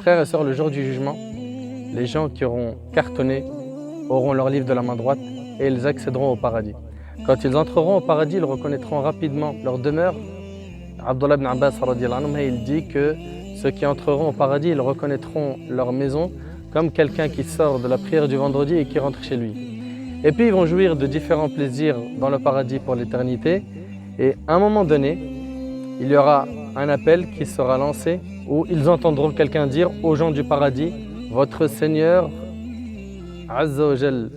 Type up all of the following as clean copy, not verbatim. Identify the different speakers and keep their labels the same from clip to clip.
Speaker 1: Frères et sœurs, le jour du jugement, les gens qui auront cartonné auront leur livre de la main droite et ils accéderont au paradis. Quand ils entreront au paradis, ils reconnaîtront rapidement leur demeure. Abdullah ibn Abbas radiyallahu anhu, il dit que ceux qui entreront au paradis, ils reconnaîtront leur maison comme quelqu'un qui sort de la prière du vendredi et qui rentre chez lui. Et puis ils vont jouir de différents plaisirs dans le paradis pour l'éternité. Et à un moment donné, il y aura un appel qui sera lancé où ils entendront quelqu'un dire aux gens du paradis: votre Seigneur, Azza wa Jal,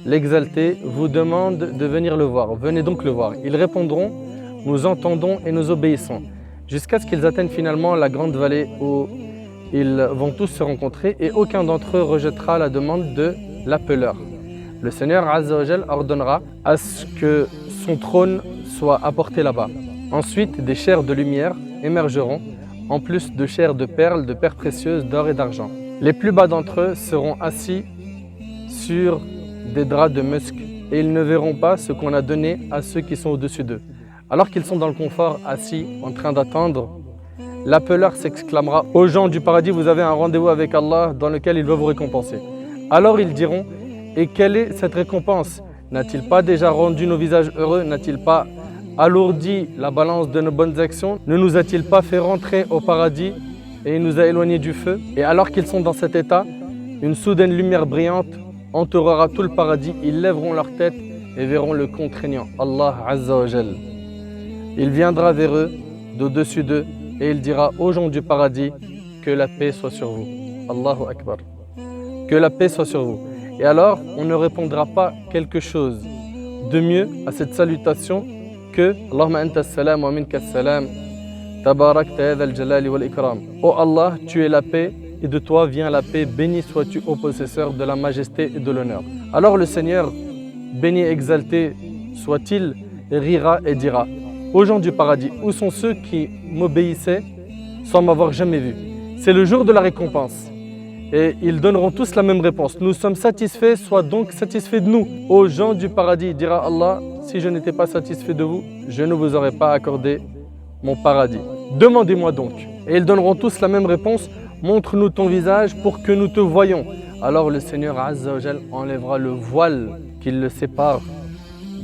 Speaker 1: l'exalté, vous demande de venir le voir. Venez donc le voir. Ils répondront: nous entendons et nous obéissons. Jusqu'à ce qu'ils atteignent finalement la grande vallée où ils vont tous se rencontrer et aucun d'entre eux rejettera la demande de l'appeleur. Le Seigneur Azza wa Jal ordonnera à ce que son trône soit apporté là-bas. Ensuite, des chairs de lumière émergeront, en plus de chairs de perles, de pierres précieuses, d'or et d'argent. Les plus bas d'entre eux seront assis sur des draps de musc et ils ne verront pas ce qu'on a donné à ceux qui sont au-dessus d'eux. Alors qu'ils sont dans le confort, assis, en train d'attendre, l'appeleur s'exclamera: aux gens du paradis, vous avez un rendez-vous avec Allah dans lequel il va vous récompenser. Alors ils diront: et quelle est cette récompense? N'a-t-il pas déjà rendu nos visages heureux? N'a-t-il pas alourdi la balance de nos bonnes actions? Ne nous a-t-il pas fait rentrer au paradis et il nous a éloignés du feu? Et alors qu'ils sont dans cet état, une soudaine lumière brillante entourera tout le paradis. Ils lèveront leur tête et verront le contraignant, Allah Azza wa Jal. Il viendra vers eux, d'au-dessus d'eux, et il dira aux gens du paradis: que la paix soit sur vous. Allahu Akbar. Que la paix soit sur vous. Et alors, on ne répondra pas quelque chose de mieux à cette salutation que Allahumma anta as-salam wa minka as-salam, tabarakta ya dhal jalali wal ikram. Oh Allah, tu es la paix et de toi vient la paix, béni sois-tu ô possesseur de la majesté et de l'honneur. Alors le Seigneur, béni et exalté soit-il, rira et dira: aux gens du paradis, où sont ceux qui m'obéissaient sans m'avoir jamais vu? C'est le jour de la récompense. Et ils donneront tous la même réponse: nous sommes satisfaits, sois donc satisfaits de nous. Aux gens du paradis, dira Allah: si je n'étais pas satisfait de vous, je ne vous aurais pas accordé mon paradis. Demandez-moi donc. Et ils donneront tous la même réponse: montre-nous ton visage pour que nous te voyions. Alors le Seigneur Azza wa Jal enlèvera le voile qui le sépare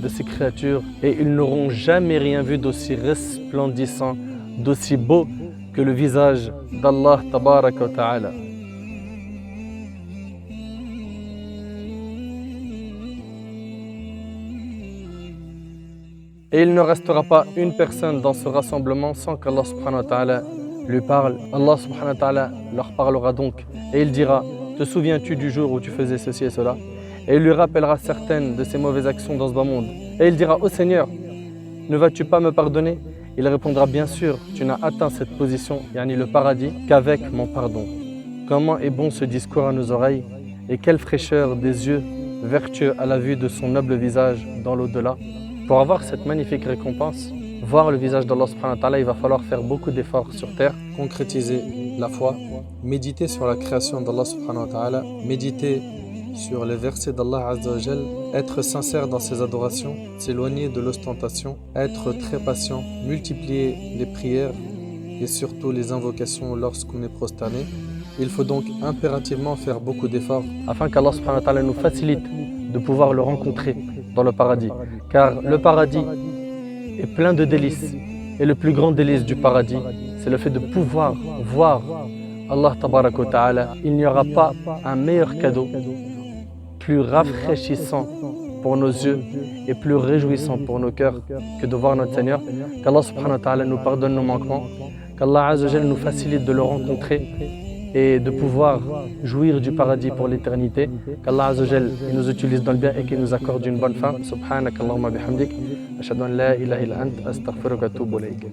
Speaker 1: de ces créatures et ils n'auront jamais rien vu d'aussi resplendissant, d'aussi beau que le visage d'Allah Tabaraka wa Ta'ala. Et il ne restera pas une personne dans ce rassemblement sans qu'Allah subhanahu wa ta'ala lui parle. Allah subhanahu wa ta'ala leur parlera donc et il dira: te souviens-tu du jour où tu faisais ceci et cela? Et il lui rappellera certaines de ses mauvaises actions dans ce bas monde. Et il dira: ô Seigneur, ne vas-tu pas me pardonner? Il répondra: bien sûr, tu n'as atteint cette position, yani le paradis, qu'avec mon pardon. Comment est bon ce discours à nos oreilles et quelle fraîcheur des yeux vertueux à la vue de son noble visage dans l'au-delà. Pour avoir cette magnifique récompense, voir le visage d'Allah subhanahu wa ta'ala, il va falloir faire beaucoup d'efforts sur terre, concrétiser la foi, méditer sur la création d'Allah subhanahu wa ta'ala, méditer sur les versets d'Allah Azza wa Jal, être sincère dans ses adorations, s'éloigner de l'ostentation, être très patient, multiplier les prières et surtout les invocations lorsqu'on est prosterné. Il faut donc impérativement faire beaucoup d'efforts afin qu'Allah subhanahu wa ta'ala nous facilite de pouvoir le rencontrer dans le paradis. Car le paradis est plein de délices. Et le plus grand délice du paradis, c'est le fait de pouvoir voir Allah Tabaraka wa Ta'ala. Il n'y aura pas un meilleur cadeau, plus rafraîchissant pour nos yeux et plus réjouissant pour nos cœurs que de voir notre Seigneur. Qu'Allah Subhanahu wa Ta'ala nous pardonne nos manquements, qu'Allah Azza wa Jal nous facilite de le rencontrer et de pouvoir jouir du paradis pour l'éternité. Qu'Allah Azza wa Jal nous utilise dans le bien et qu'il nous accorde une bonne fin. Subhanak Allahumma bihamdik, ashhadu an la ilaha illa ant, astaghfiruka wa atubu ilayk.